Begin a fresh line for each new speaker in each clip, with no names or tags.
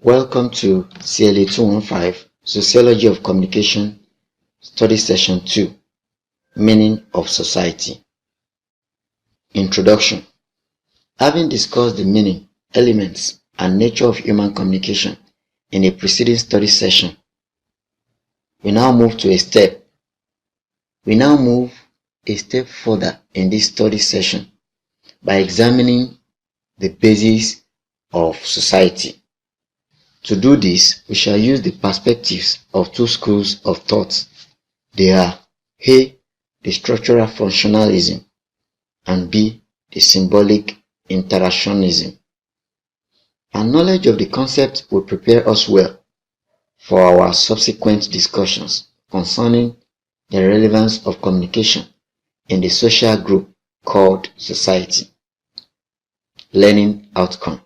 Welcome to CLA 215 Sociology of Communication Study Session 2 Meaning of Society. Introduction. Having discussed the meaning, elements, and nature of human communication in a preceding study session, we now move a step further in this study session by examining the basis of society. To do this, we shall use the perspectives of two schools of thought. They are A. The structural functionalism and B. The symbolic interactionism. Our knowledge of the concept will prepare us well for our subsequent discussions concerning the relevance of communication in the social group called society. Learning outcome.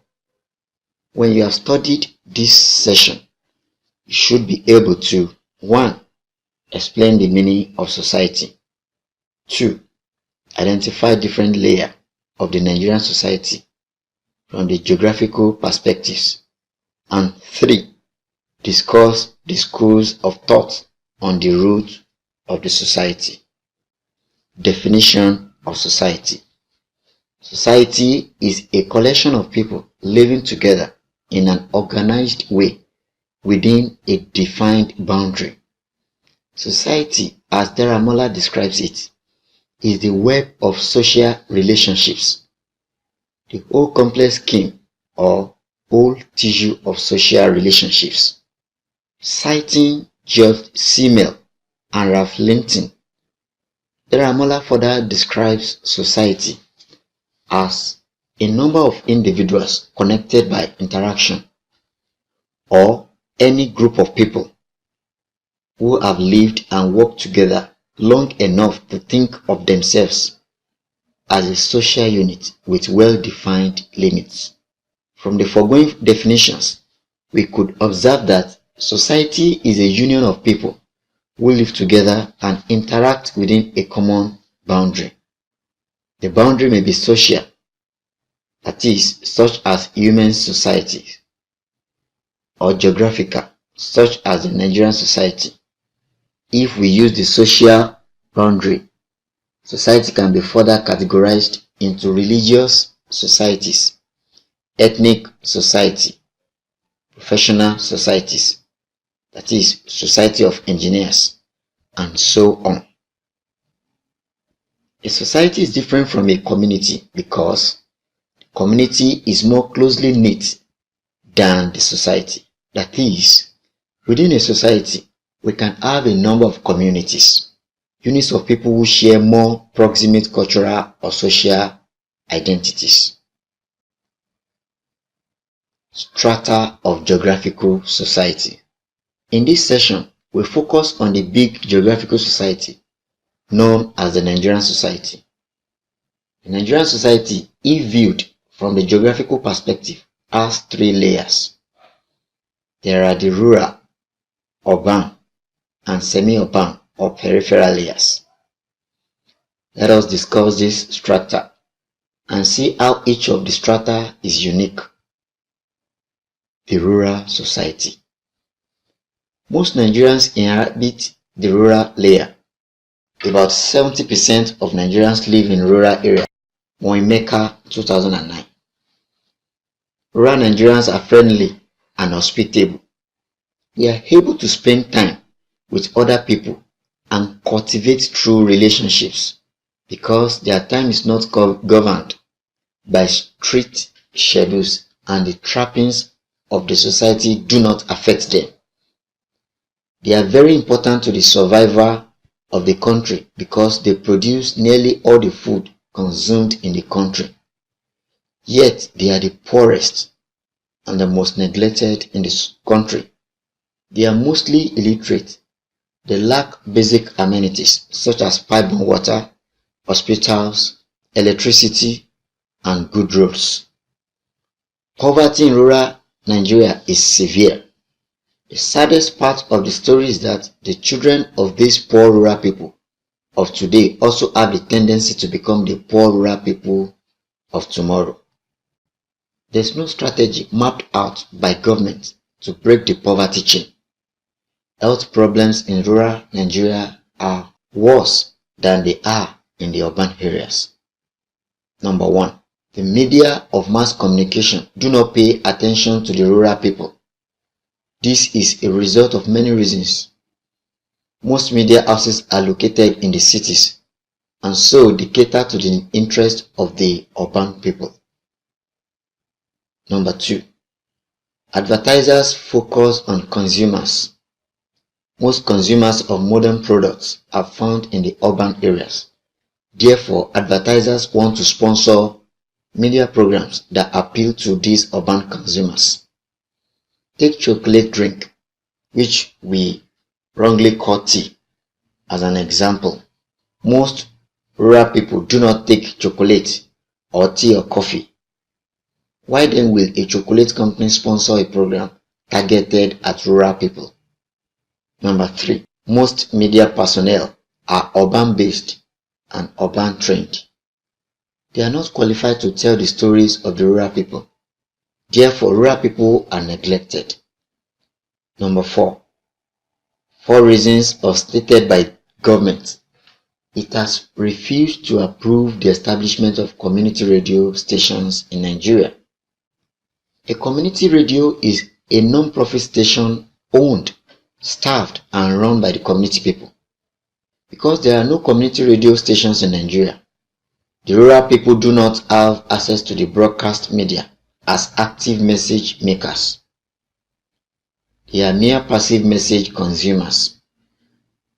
When you have studied this session, you should be able to 1. Explain the meaning of society. 2. Identify different layers of the Nigerian society from the geographical perspectives. And 3. Discuss the schools of thought on the root of the society. Definition of society. Society is a collection of people living together in an organized way within a defined boundary. Society, as Daramola describes it, is the web of social relationships, the whole complex scheme or whole tissue of social relationships. Citing Geoff Simmel and Ralph Linton, Daramola further describes society as a number of individuals connected by interaction, or any group of people who have lived and worked together long enough to think of themselves as a social unit with well-defined limits. From the foregoing definitions, we could observe that society is a union of people who live together and interact within a common boundary. The boundary may be social, that is, such as human societies, or geographical, such as the Nigerian society. If we use the social boundary, society can be further categorized into religious societies, ethnic society, professional societies, that is, society of engineers, and so on. A society is different from a community because community is more closely knit than the society. That is, within a society, we can have a number of communities, units of people who share more proximate cultural or social identities. Strata of geographical society. In this session, we focus on the big geographical society known as the Nigerian society. The Nigerian society, if viewed from the geographical perspective, has 3 layers. There are the rural, urban, and semi-urban or peripheral layers. Let us discuss this strata and see how each of the strata is unique. The rural society. Most Nigerians inhabit the rural layer. About 70% of Nigerians live in rural areas. Moimeka 2009. Rural Nigerians are friendly and hospitable. They are able to spend time with other people and cultivate true relationships because their time is not governed by strict schedules and the trappings of the society do not affect them. They are very important to the survival of the country because they produce nearly all the food consumed in the country. Yet they are the poorest and the most neglected in this country. They are mostly illiterate. They lack basic amenities such as pipe-borne water, hospitals, electricity, and good roads. Poverty in rural Nigeria is severe. The saddest part of the story is that the children of these poor rural people of today also have the tendency to become the poor rural people of tomorrow. There's no strategy mapped out by government to break the poverty chain. Health problems in rural Nigeria are worse than they are in the urban areas. Number 1. The media of mass communication do not pay attention to the rural people. This is a result of many reasons. Most media houses are located in the cities, and so they cater to the interest of the urban people. Number 2. Advertisers focus on consumers. Most consumers of modern products are found in the urban areas. Therefore, advertisers want to sponsor media programs that appeal to these urban consumers. Take chocolate drink, which we wrongly call tea, as an example. Most rural people do not take chocolate or tea or coffee. Why then will a chocolate company sponsor a program targeted at rural people? Number 3. Most media personnel are urban-based and urban-trained. They are not qualified to tell the stories of the rural people. Therefore, rural people are neglected. Number 4. For reasons stated by government, it has refused to approve the establishment of community radio stations in Nigeria. A community radio is a non-profit station owned, staffed, and run by the community people. Because there are no community radio stations in Nigeria, the rural people do not have access to the broadcast media as active message makers. They are mere passive message consumers.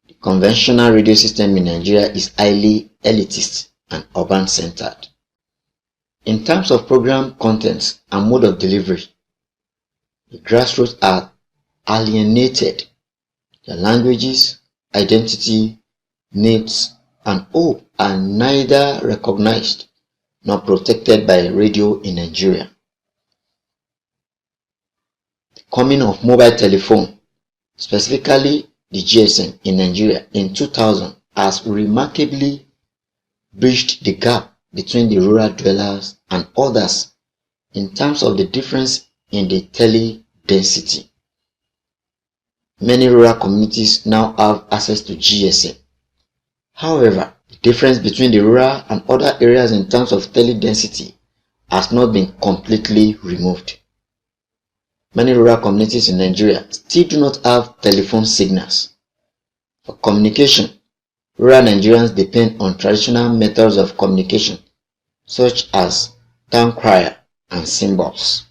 The conventional radio system in Nigeria is highly elitist and urban-centered. In terms of program contents and mode of delivery, the grassroots are alienated. Their languages, identity, needs, and hope are neither recognized nor protected by radio in Nigeria. The coming of mobile telephone, specifically the GSM in Nigeria in 2000, has remarkably bridged the gap between the rural dwellers and others in terms of the difference in the tele density. Many rural communities now have access to GSM. However, the difference between the rural and other areas in terms of tele density has not been completely removed. Many rural communities in Nigeria still do not have telephone signals. For communication, rural Nigerians depend on traditional methods of communication such as town crier and symbols.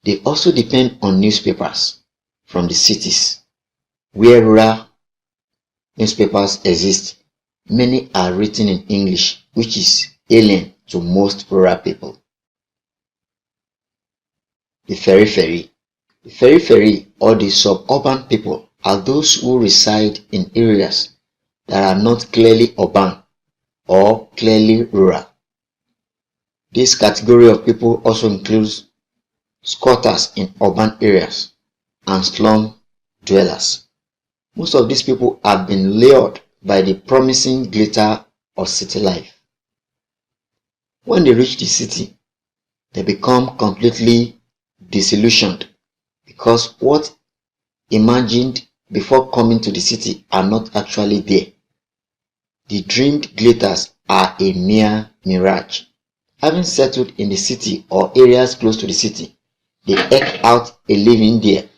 They also depend on newspapers from the cities. Where rural newspapers exist, many are written in English, which is alien to most rural people. The periphery. The periphery or the suburban people are those who reside in areas that are not clearly urban or clearly rural. This category of people also includes squatters in urban areas and slum dwellers. Most of these people have been lured by the promising glitter of city life. When they reach the city, they become completely disillusioned because what imagined before coming to the city are not actually there. The dreamed glitters are a mere mirage. Having settled in the city or areas close to the city, they eke out a living there,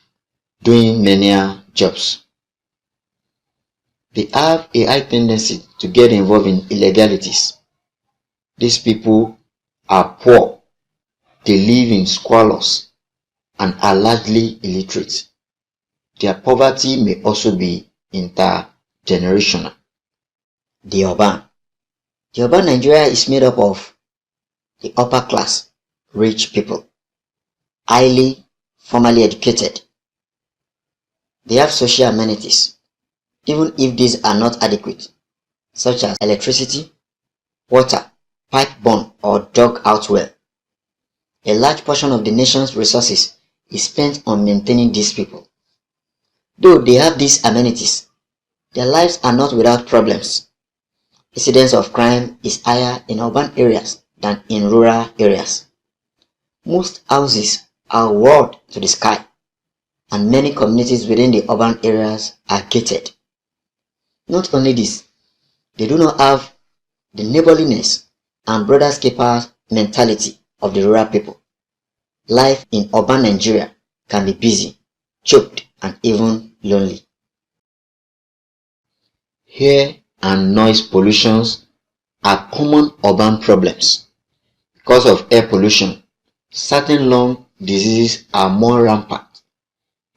doing menial jobs. They have a high tendency to get involved in illegalities. These people are poor, they live in squalors, and are largely illiterate. Their poverty may also be intergenerational. The urban. The urban Nigeria is made up of the upper class, rich people, highly formally educated. They have social amenities, even if these are not adequate, such as electricity, water, pipe-borne or dug-out well. A large portion of the nation's resources is spent on maintaining these people. Though they have these amenities, their lives are not without problems. Incidence of crime is higher in urban areas than in rural areas. Most houses are walled to the sky. and many communities within the urban areas are gated. Not only this, they do not have the neighborliness and brothers keepers mentality of the rural people. Life in urban Nigeria can be busy, choked, and even lonely. Air and noise pollutions are common urban problems. Because of air pollution, certain lung diseases are more rampant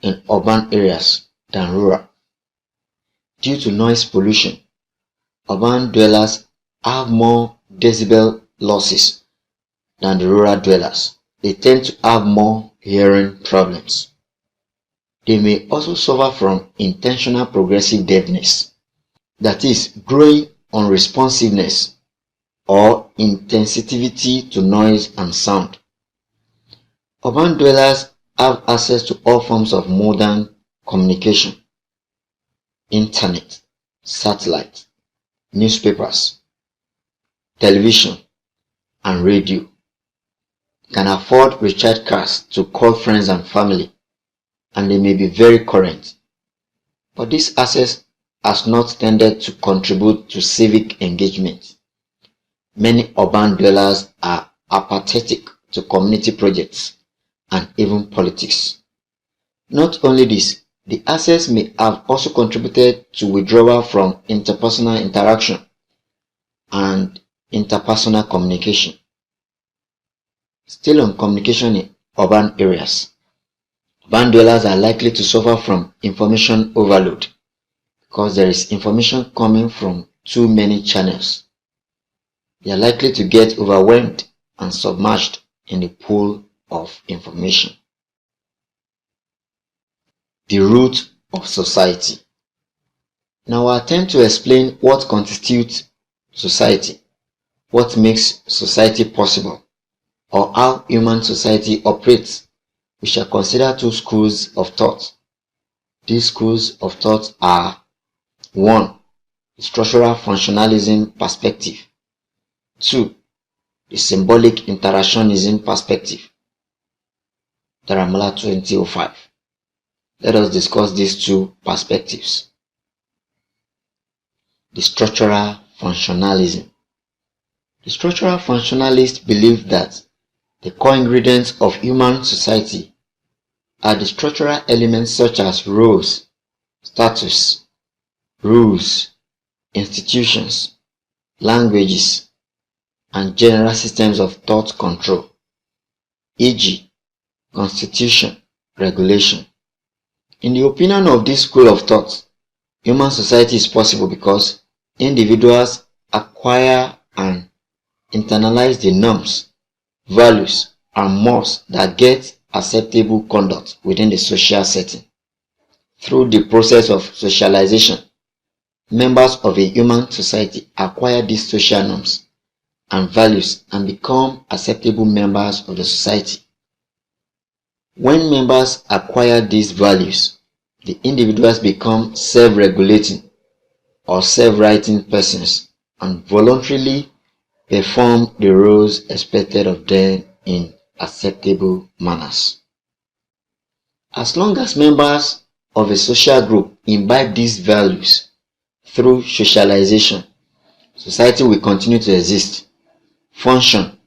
in urban areas than rural. Due to noise pollution, urban dwellers have more decibel losses than the rural dwellers. They tend to have more hearing problems. They may also suffer from intentional progressive deafness, that is, growing unresponsiveness or insensitivity to noise and sound. Urban dwellers have access to all forms of modern communication: internet, satellite, newspapers, television, and radio. Can afford recharge cards to call friends and family, and they may be very current. But this access has not tended to contribute to civic engagement. Many urban dwellers are apathetic to community projects and even politics. Not only this, the access may have also contributed to withdrawal from interpersonal interaction and interpersonal communication. Still on communication in urban areas, urban dwellers are likely to suffer from information overload because there is information coming from too many channels. They are likely to get overwhelmed and submerged in the pool of information. The root of society. In our attempt to explain what constitutes society, what makes society possible, or how human society operates, we shall consider two schools of thought. These schools of thought are: 1. The structural functionalism perspective. 2. The symbolic interactionism perspective. Daramala 2005. Let us discuss these two perspectives. The structural functionalism. The structural functionalists believe that the core ingredients of human society are the structural elements such as roles, status, rules, institutions, languages, and general systems of thought control, e.g., constitution, regulation. In the opinion of this school of thought, human society is possible because individuals acquire and internalize the norms, values, and mores that get acceptable conduct within the social setting. Through the process of socialization, members of a human society acquire these social norms and values and become acceptable members of the society. When members acquire these values, the individuals become self-regulating or self-writing persons and voluntarily perform the roles expected of them in acceptable manners. As long as members of a social group imbibe these values through socialization, society will continue to exist, function,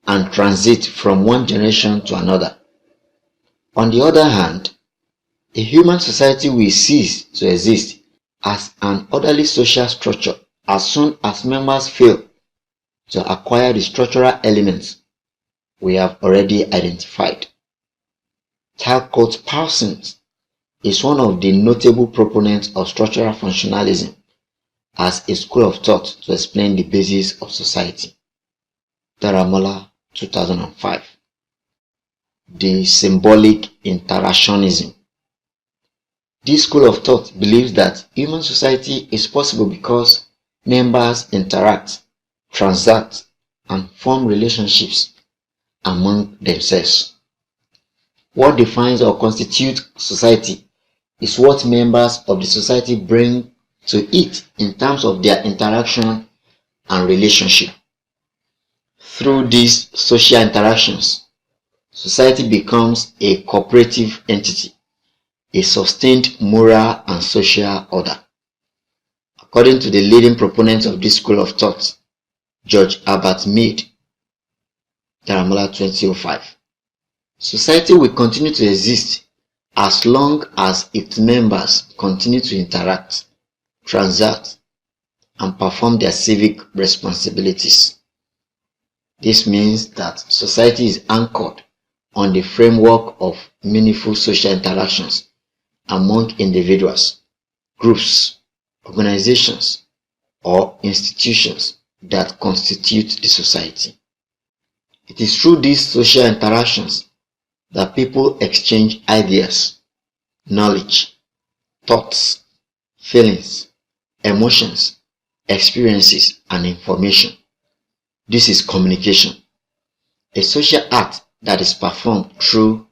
and transit from one generation to another. On the other hand, a human society will cease to exist as an orderly social structure as soon as members fail to acquire the structural elements we have already identified. Talcott Parsons is one of the notable proponents of structural functionalism as a school of thought to explain the basis of society. Daramala 2005. The symbolic interactionism. This school of thought believes that human society is possible because members interact, transact, and form relationships among themselves. What defines or constitutes society is what members of the society bring to it in terms of their interaction and relationship. Through these social interactions, society becomes a cooperative entity a sustained moral and social order. According to the leading proponent of this school of thought, George Herbert Mead, Daramola 2005, society will continue to exist as long as its members continue to interact, transact, and perform their civic responsibilities. This means that society is anchored on the framework of meaningful social interactions among individuals, groups, organizations, or institutions that constitute the society. It is through these social interactions that people exchange ideas, knowledge, thoughts, feelings, emotions, experiences, and information. This is communication, a social act that is performed through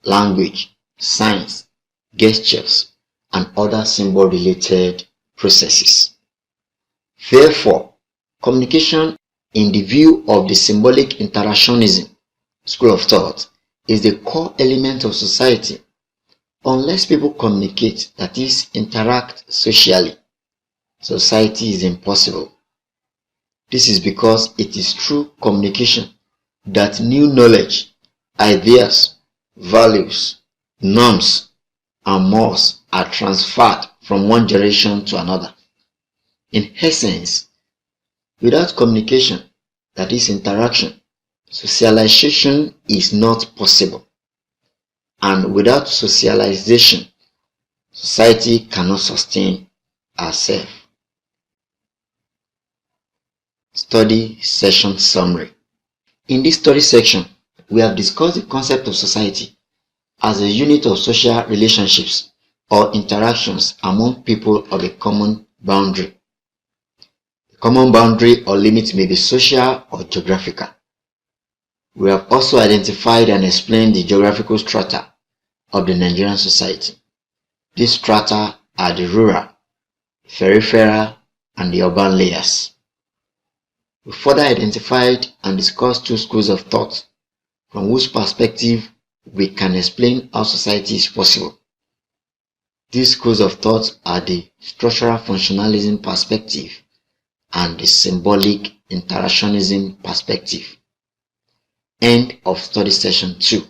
language, signs, gestures, and other symbol-related processes. Therefore, communication in the view of the symbolic interactionism school of thought is the core element of society. Unless people communicate, that is, interact socially, society is impossible. This is because it is through communication that new knowledge, ideas, values, norms, and mores are transferred from one generation to another. In essence, without communication, that is interaction, socialization is not possible. And without socialization, society cannot sustain herself. Study session summary. In this study section, we have discussed the concept of society as a unit of social relationships or interactions among people of a common boundary. The common boundary or limit may be social or geographical. We have also identified and explained the geographical strata of the Nigerian society. These strata are the rural, peripheral, and the urban layers. We further identified and discussed two schools of thought from whose perspective we can explain how society is possible. These schools of thought are the structural functionalism perspective and the symbolic interactionism perspective. End of study session 2.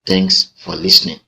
Thanks for listening.